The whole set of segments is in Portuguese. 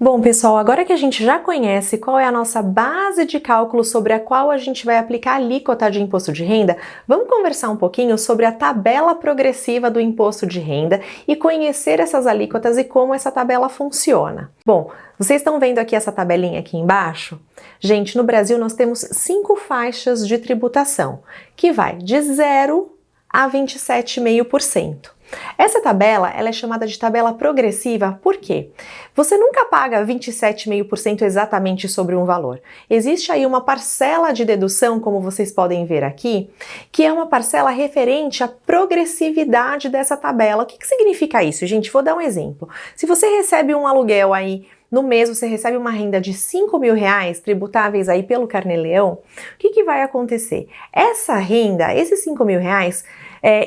Bom, pessoal, agora que a gente já conhece qual é a nossa base de cálculo sobre a qual a gente vai aplicar a alíquota de imposto de renda, vamos conversar um pouquinho sobre a tabela progressiva do imposto de renda e conhecer essas alíquotas e como essa tabela funciona. Bom, vocês estão vendo aqui essa tabelinha aqui embaixo? Gente, no Brasil nós temos 5 faixas de tributação, que vai de 0 a 27,5%. Essa tabela, ela é chamada de tabela progressiva, por quê? Você nunca paga 27,5% exatamente sobre um valor. Existe aí uma parcela de dedução, como vocês podem ver aqui, que é uma parcela referente à progressividade dessa tabela. O que significa isso, gente? Vou dar um exemplo. Se você recebe um aluguel aí, no mês você recebe uma renda de R$5.000, tributáveis aí pelo Carnê-Leão, o que vai acontecer? Essa renda, esses R$5.000,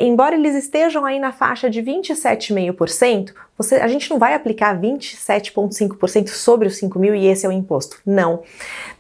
embora eles estejam aí na faixa de 27,5%, a gente não vai aplicar 27,5% sobre os 5.000 e esse é o imposto. Não.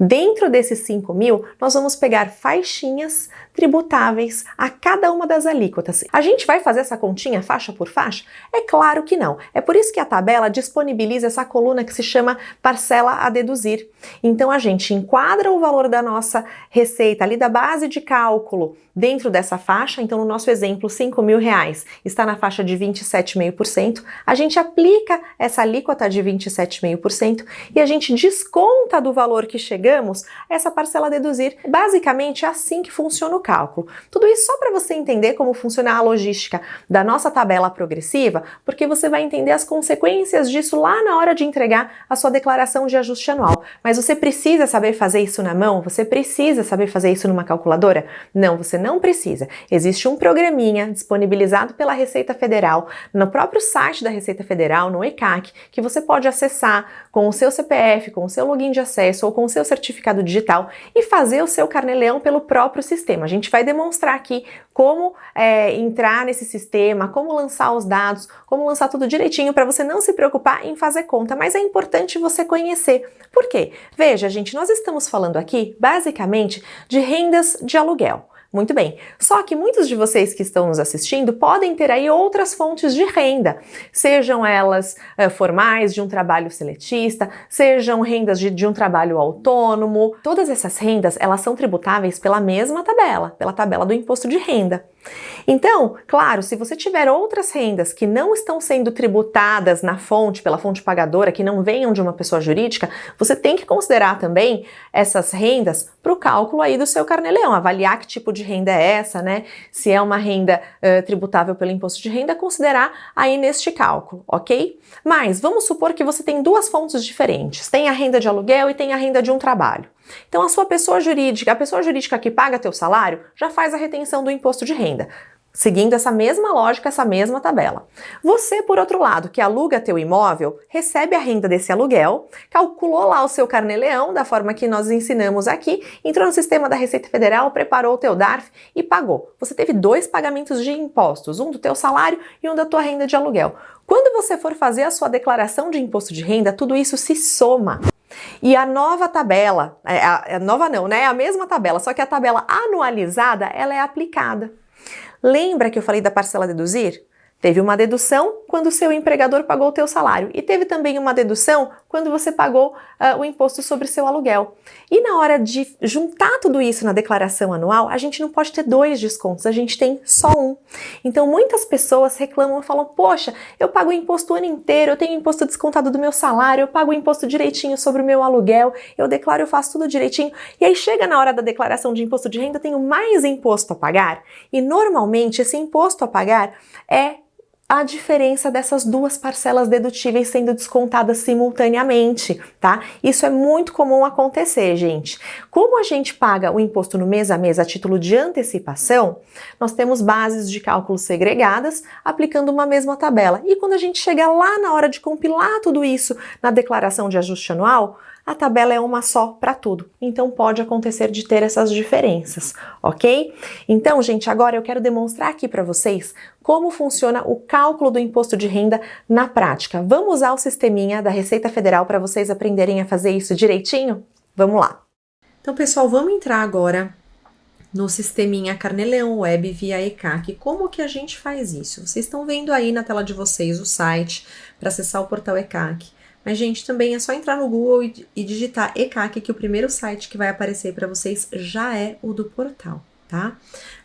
Dentro desses 5.000, nós vamos pegar faixinhas tributáveis a cada uma das alíquotas. A gente vai fazer essa continha faixa por faixa? É claro que não. É por isso que a tabela disponibiliza essa coluna que se chama parcela a deduzir. Então a gente enquadra o valor da nossa receita ali da base de cálculo dentro dessa faixa. Então no nosso exemplo, R$5.000 está na faixa de 27,5%. A gente aplica essa alíquota de 27,5% e a gente desconta do valor que chegamos essa parcela a deduzir. Basicamente é assim que funciona o cálculo. Tudo isso só para você entender como funciona a logística da nossa tabela progressiva, porque você vai entender as consequências disso lá na hora de entregar a sua declaração de ajuste anual. Mas você precisa saber fazer isso na mão? Você precisa saber fazer isso numa calculadora? Não, você não precisa. Existe um programinha disponibilizado pela Receita Federal no próprio site da Receita Federal, no ECAC, que você pode acessar com o seu CPF, com o seu login de acesso ou com o seu certificado digital e fazer o seu Carnê-Leão pelo próprio sistema. A gente vai demonstrar aqui como entrar nesse sistema, como lançar os dados, como lançar tudo direitinho para você não se preocupar em fazer conta, mas é importante você conhecer. Por quê? Veja, gente, nós estamos falando aqui basicamente de rendas de aluguel. Muito bem, só que muitos de vocês que estão nos assistindo podem ter aí outras fontes de renda, sejam elas formais, de um trabalho seletista, sejam rendas de um trabalho autônomo. Todas essas rendas, elas são tributáveis pela mesma tabela, pela tabela do imposto de renda. Então, claro, se você tiver outras rendas que não estão sendo tributadas na fonte, pela fonte pagadora, que não venham de uma pessoa jurídica, você tem que considerar também essas rendas para o cálculo aí do seu Carnê-Leão, avaliar que tipo de renda é essa, né? Se é uma renda tributável pelo imposto de renda, considerar aí neste cálculo, ok? Mas vamos supor que você tem duas fontes diferentes, tem a renda de aluguel e tem a renda de um trabalho. Então a pessoa jurídica que paga teu salário, já faz a retenção do imposto de renda, seguindo essa mesma lógica, essa mesma tabela. Você, por outro lado, que aluga teu imóvel, recebe a renda desse aluguel, calculou lá o seu Carnê-Leão, da forma que nós ensinamos aqui, entrou no sistema da Receita Federal, preparou o teu DARF e pagou. Você teve 2 pagamentos de impostos, um do teu salário e um da tua renda de aluguel. Quando você for fazer a sua declaração de imposto de renda, tudo isso se soma. E a nova tabela, nova não, né? É a mesma tabela, só que a tabela anualizada, ela é aplicada. Lembra que eu falei da parcela a deduzir? Teve uma dedução quando o seu empregador pagou o teu salário e teve também uma dedução quando você pagou o imposto sobre seu aluguel. E na hora de juntar tudo isso na declaração anual, a gente não pode ter 2 descontos, a gente tem só um. Então muitas pessoas reclamam e falam, poxa, eu pago o imposto o ano inteiro, eu tenho imposto descontado do meu salário, eu pago o imposto direitinho sobre o meu aluguel, eu declaro, eu faço tudo direitinho. E aí chega na hora da declaração de imposto de renda, eu tenho mais imposto a pagar. E normalmente esse imposto a pagar é a diferença dessas 2 parcelas dedutíveis sendo descontadas simultaneamente, tá? Isso é muito comum acontecer, gente. Como a gente paga o imposto no mês a mês a título de antecipação, nós temos bases de cálculo segregadas aplicando uma mesma tabela. E quando a gente chega lá na hora de compilar tudo isso na declaração de ajuste anual, a tabela é uma só para tudo, então pode acontecer de ter essas diferenças, ok? Então, gente, agora eu quero demonstrar aqui para vocês como funciona o cálculo do imposto de renda na prática. Vamos usar o sisteminha da Receita Federal para vocês aprenderem a fazer isso direitinho? Vamos lá! Então, pessoal, vamos entrar agora no sisteminha Carnê-Leão Web via ECAC. Como que a gente faz isso? Vocês estão vendo aí na tela de vocês o site para acessar o portal ECAC. Mas, gente, também é só entrar no Google e digitar ECAC, que o primeiro site que vai aparecer para vocês já é o do portal, tá?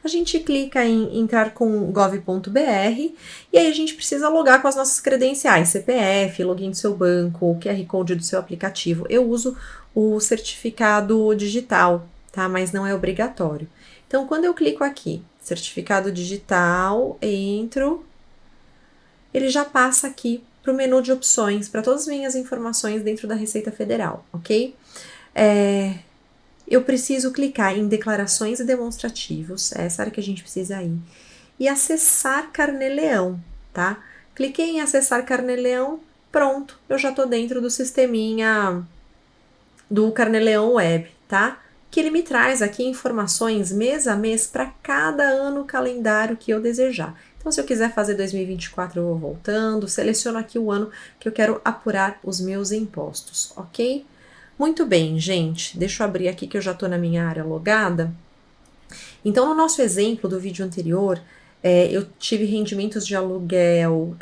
A gente clica em entrar com gov.br e aí a gente precisa logar com as nossas credenciais, CPF, login do seu banco, o QR Code do seu aplicativo. Eu uso o certificado digital, tá? Mas não é obrigatório. Então, quando eu clico aqui, certificado digital, entro, ele já passa aqui para o menu de opções, para todas as minhas informações dentro da Receita Federal, ok? Eu preciso clicar em declarações e demonstrativos, é essa área que a gente precisa ir, e acessar Carnê-Leão, tá? Cliquei em acessar Carnê-Leão, pronto, eu já tô dentro do sisteminha do Carnê-Leão Web, tá? Que ele me traz aqui informações mês a mês para cada ano calendário que eu desejar. Então, se eu quiser fazer 2024, eu vou voltando, seleciono aqui o ano que eu quero apurar os meus impostos, ok? Muito bem, gente, deixa eu abrir aqui que eu já estou na minha área logada. Então, no nosso exemplo do vídeo anterior, eu tive rendimentos de aluguel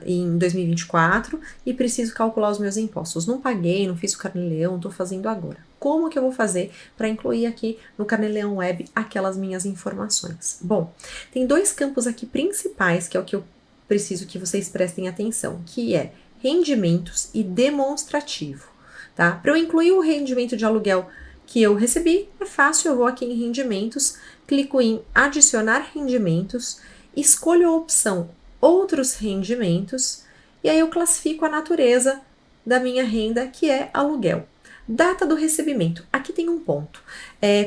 em 2024 e preciso calcular os meus impostos. Não paguei, não fiz o Carnê-Leão, estou fazendo agora. Como que eu vou fazer para incluir aqui no Carnê-Leão Web aquelas minhas informações? Bom, tem dois campos aqui principais, que é o que eu preciso que vocês prestem atenção, que é rendimentos e demonstrativo, tá? Para eu incluir o rendimento de aluguel que eu recebi, é fácil, eu vou aqui em rendimentos, clico em adicionar rendimentos, escolho a opção outros rendimentos e aí eu classifico a natureza da minha renda, que é aluguel. Data do recebimento, aqui tem um ponto.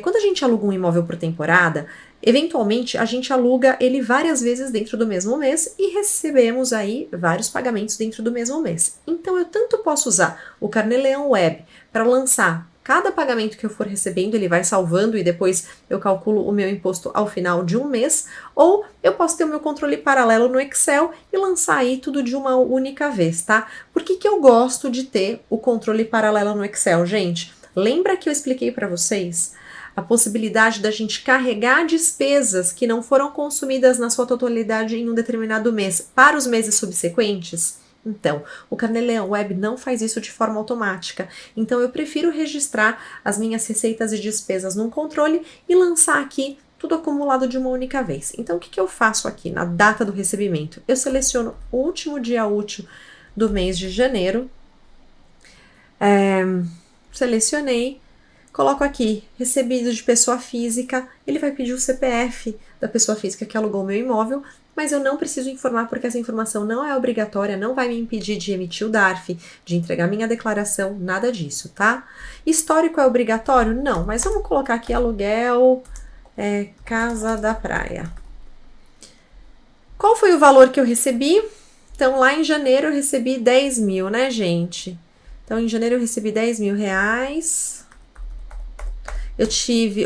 Quando a gente aluga um imóvel por temporada, eventualmente a gente aluga ele várias vezes dentro do mesmo mês e recebemos aí vários pagamentos dentro do mesmo mês. Então eu tanto posso usar o Carnê-Leão Web para lançar cada pagamento que eu for recebendo, ele vai salvando e depois eu calculo o meu imposto ao final de um mês, ou eu posso ter o meu controle paralelo no Excel e lançar aí tudo de uma única vez, tá? Por que que eu gosto de ter o controle paralelo no Excel, gente? Lembra que eu expliquei para vocês a possibilidade da gente carregar despesas que não foram consumidas na sua totalidade em um determinado mês para os meses subsequentes? Então, o Carnê-Leão Web não faz isso de forma automática. Então, eu prefiro registrar as minhas receitas e despesas num controle e lançar aqui tudo acumulado de uma única vez. Então, o que eu faço aqui na data do recebimento? Eu seleciono o último dia útil do mês de janeiro. Selecionei. Coloco aqui, recebido de pessoa física, ele vai pedir o CPF da pessoa física que alugou o meu imóvel, mas eu não preciso informar porque essa informação não é obrigatória, não vai me impedir de emitir o DARF, de entregar minha declaração, nada disso, tá? Histórico é obrigatório? Não, mas vamos colocar aqui aluguel, Casa da Praia. Qual foi o valor que eu recebi? Então, lá em janeiro eu recebi 10 mil, né, gente? Então, em janeiro eu recebi 10 mil reais. Eu tive,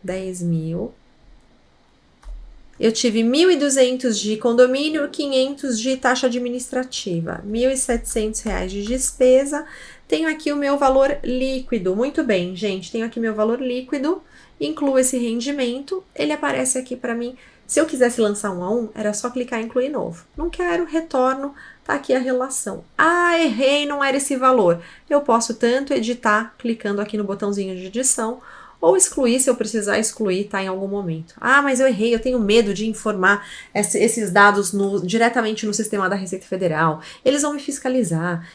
10 mil. Eu tive 1.200 de condomínio, 500 de taxa administrativa, 1.700 reais de despesa. Tenho aqui o meu valor líquido. Muito bem, gente, tenho aqui meu valor líquido, incluo esse rendimento, ele aparece aqui para mim. Se eu quisesse lançar um a um, era só clicar em incluir novo. Não quero, retorno, tá aqui a relação. Ah, errei, não era esse valor. Eu posso tanto editar, clicando aqui no botãozinho de edição, ou excluir se eu precisar excluir, tá, em algum momento. Ah, mas eu errei, eu tenho medo de informar esses dados diretamente no sistema da Receita Federal. Eles vão me fiscalizar,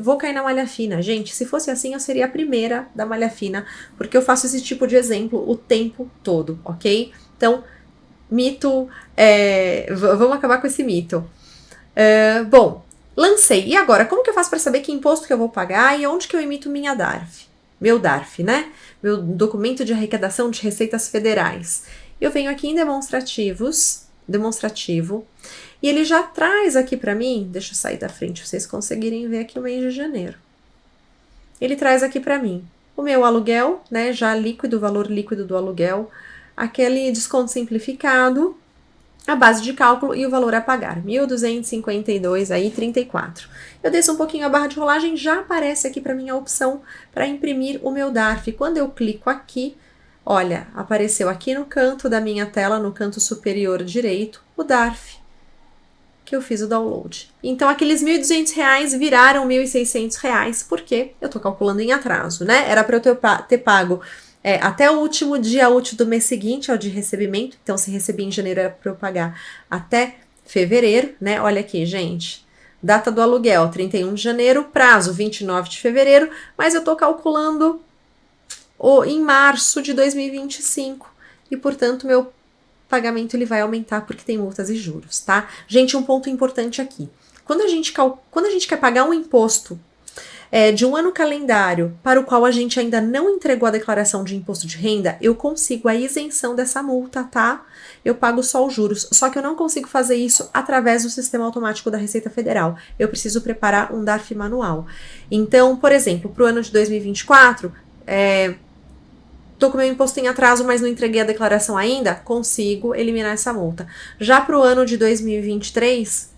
vou cair na malha fina. Gente, se fosse assim, eu seria a primeira da malha fina, porque eu faço esse tipo de exemplo o tempo todo, ok? Então, mito, vamos acabar com esse mito. Bom, lancei. E agora, como que eu faço para saber que imposto que eu vou pagar e onde que eu emito minha DARF? Meu DARF, né? Meu documento de arrecadação de receitas federais. Eu venho aqui em demonstrativo, e ele já traz aqui para mim, deixa eu sair da frente para vocês conseguirem ver aqui o mês de janeiro. Ele traz aqui para mim o meu aluguel, né? Já líquido, o valor líquido do aluguel, aquele desconto simplificado, a base de cálculo e o valor a pagar, 1.252 aí 34. Eu desço um pouquinho a barra de rolagem, já aparece aqui para mim a opção para imprimir o meu DARF. Quando eu clico aqui, olha, apareceu aqui no canto da minha tela, no canto superior direito, o DARF. que eu fiz o download. Então, aqueles R$ 1.200 viraram R$ 1.600, porque eu tô calculando em atraso, né? Era para eu ter pago até o último dia útil do mês seguinte, ao de recebimento. Então, se recebi em janeiro, era para eu pagar até fevereiro, né? Olha aqui, gente. Data do aluguel, 31 de janeiro, prazo 29 de fevereiro, mas eu tô calculando em março de 2025 e, portanto, meu pagamento ele vai aumentar porque tem multas e juros, tá? Gente, um ponto importante aqui. Quando a gente quer pagar um imposto de um ano calendário para o qual a gente ainda não entregou a declaração de imposto de renda, eu consigo a isenção dessa multa, tá? Eu pago só os juros, só que eu não consigo fazer isso através do sistema automático da Receita Federal. Eu preciso preparar um DARF manual. Então, por exemplo, para o ano de 2024, tô com meu imposto em atraso, mas não entreguei a declaração ainda, consigo eliminar essa multa. Já para o ano de 2023,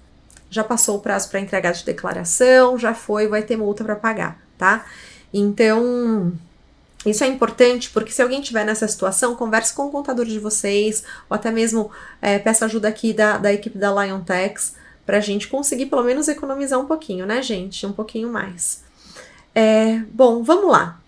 já passou o prazo para entregar de declaração, já foi, vai ter multa para pagar, tá? Então, isso é importante porque se alguém estiver nessa situação, converse com o contador de vocês, ou até mesmo peça ajuda aqui da equipe da Lion Tax, pra gente conseguir pelo menos economizar um pouquinho, né, gente? Um pouquinho mais. Bom, vamos lá.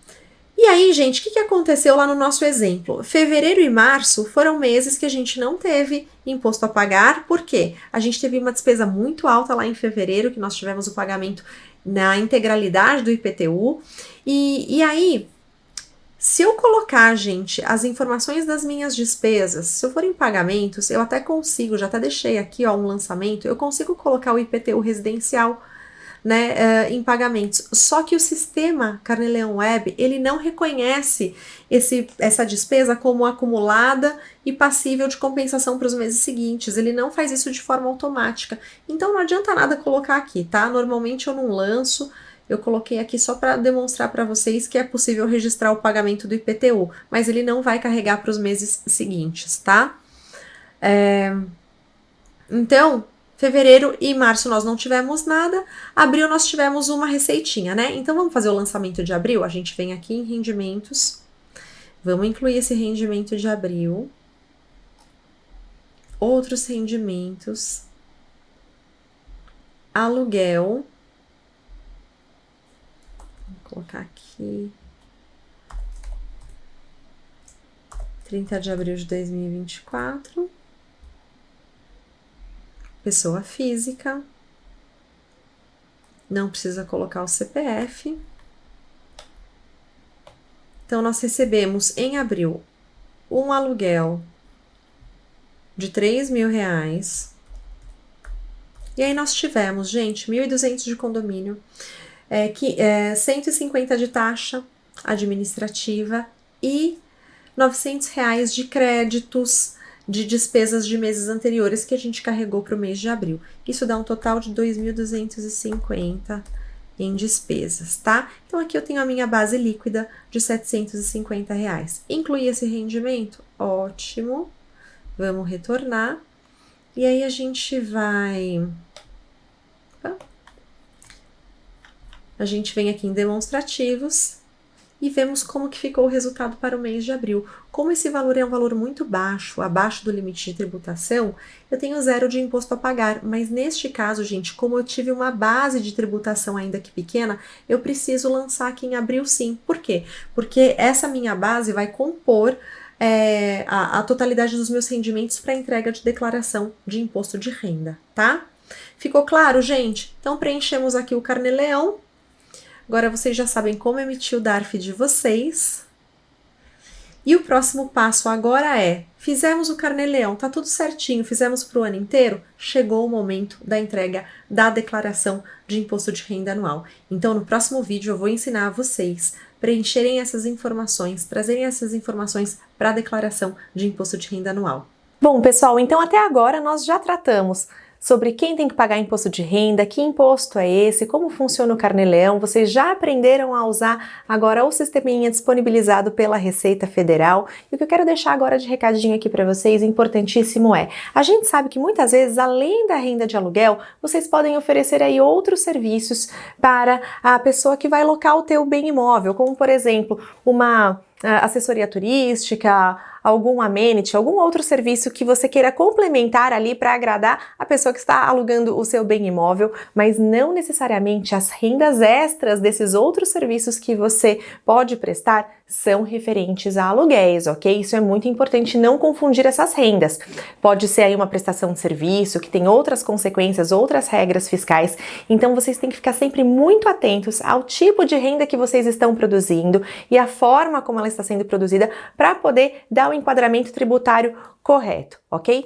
E aí, gente, o que aconteceu lá no nosso exemplo? Fevereiro e março foram meses que a gente não teve imposto a pagar, por quê? A gente teve uma despesa muito alta lá em fevereiro, que nós tivemos o pagamento na integralidade do IPTU, e aí, se eu colocar, gente, as informações das minhas despesas, se eu for em pagamentos, eu até consigo, já até deixei aqui, ó, um lançamento, eu consigo colocar o IPTU residencial, né, em pagamentos. Só que o sistema Carnê-Leão Web, ele não reconhece essa despesa como acumulada e passível de compensação para os meses seguintes. Ele não faz isso de forma automática. Então não adianta nada colocar aqui, tá? Normalmente eu não lanço, eu coloquei aqui só para demonstrar para vocês que é possível registrar o pagamento do IPTU, mas ele não vai carregar para os meses seguintes, tá? Então, fevereiro e março nós não tivemos nada, abril nós tivemos uma receitinha, né? Então vamos fazer o lançamento de abril? A gente vem aqui em rendimentos, vamos incluir esse rendimento de abril, outros rendimentos, aluguel, vou colocar aqui, 30 de abril de 2024, pessoa física, não precisa colocar o CPF. Então, nós recebemos em abril um aluguel de R$3.000. E aí nós tivemos, gente, 1.200 de condomínio, 150 de taxa administrativa e R$900 de créditos de despesas de meses anteriores que a gente carregou para o mês de abril. Isso dá um total de 2.250 em despesas, tá? Então, aqui eu tenho a minha base líquida de R$750. Incluir esse rendimento? Ótimo. Vamos retornar. E aí, a gente vai... A gente vem aqui em demonstrativos e vemos como que ficou o resultado para o mês de abril. Como esse valor é um valor muito baixo, abaixo do limite de tributação, eu tenho 0 de imposto a pagar, mas neste caso, gente, como eu tive uma base de tributação ainda que pequena, eu preciso lançar aqui em abril sim. Por quê? Porque essa minha base vai compor a totalidade dos meus rendimentos para entrega de declaração de imposto de renda, tá? Ficou claro, gente? Então preenchemos aqui o Carnê-Leão. Agora vocês já sabem como emitir o DARF de vocês. E o próximo passo agora fizemos o Carnê-Leão, tá tudo certinho, fizemos para o ano inteiro, chegou o momento da entrega da declaração de imposto de renda anual. Então, no próximo vídeo eu vou ensinar a vocês preencherem essas informações, trazerem essas informações para a declaração de imposto de renda anual. Bom, pessoal, então até agora nós já tratamos sobre quem tem que pagar imposto de renda, que imposto é esse, como funciona o Carnê-Leão. Vocês já aprenderam a usar agora o sisteminha disponibilizado pela Receita Federal. E o que eu quero deixar agora de recadinho aqui para vocês, importantíssimo a gente sabe que muitas vezes, além da renda de aluguel, vocês podem oferecer aí outros serviços para a pessoa que vai locar o teu bem imóvel, como por exemplo, uma assessoria turística, algum amenity, algum outro serviço que você queira complementar ali para agradar a pessoa que está alugando o seu bem imóvel, mas não necessariamente as rendas extras desses outros serviços que você pode prestar são referentes a aluguéis, ok? Isso é muito importante, não confundir essas rendas. Pode ser aí uma prestação de serviço que tem outras consequências, outras regras fiscais, então vocês têm que ficar sempre muito atentos ao tipo de renda que vocês estão produzindo e a forma como ela está sendo produzida para poder dar o enquadramento tributário correto, ok?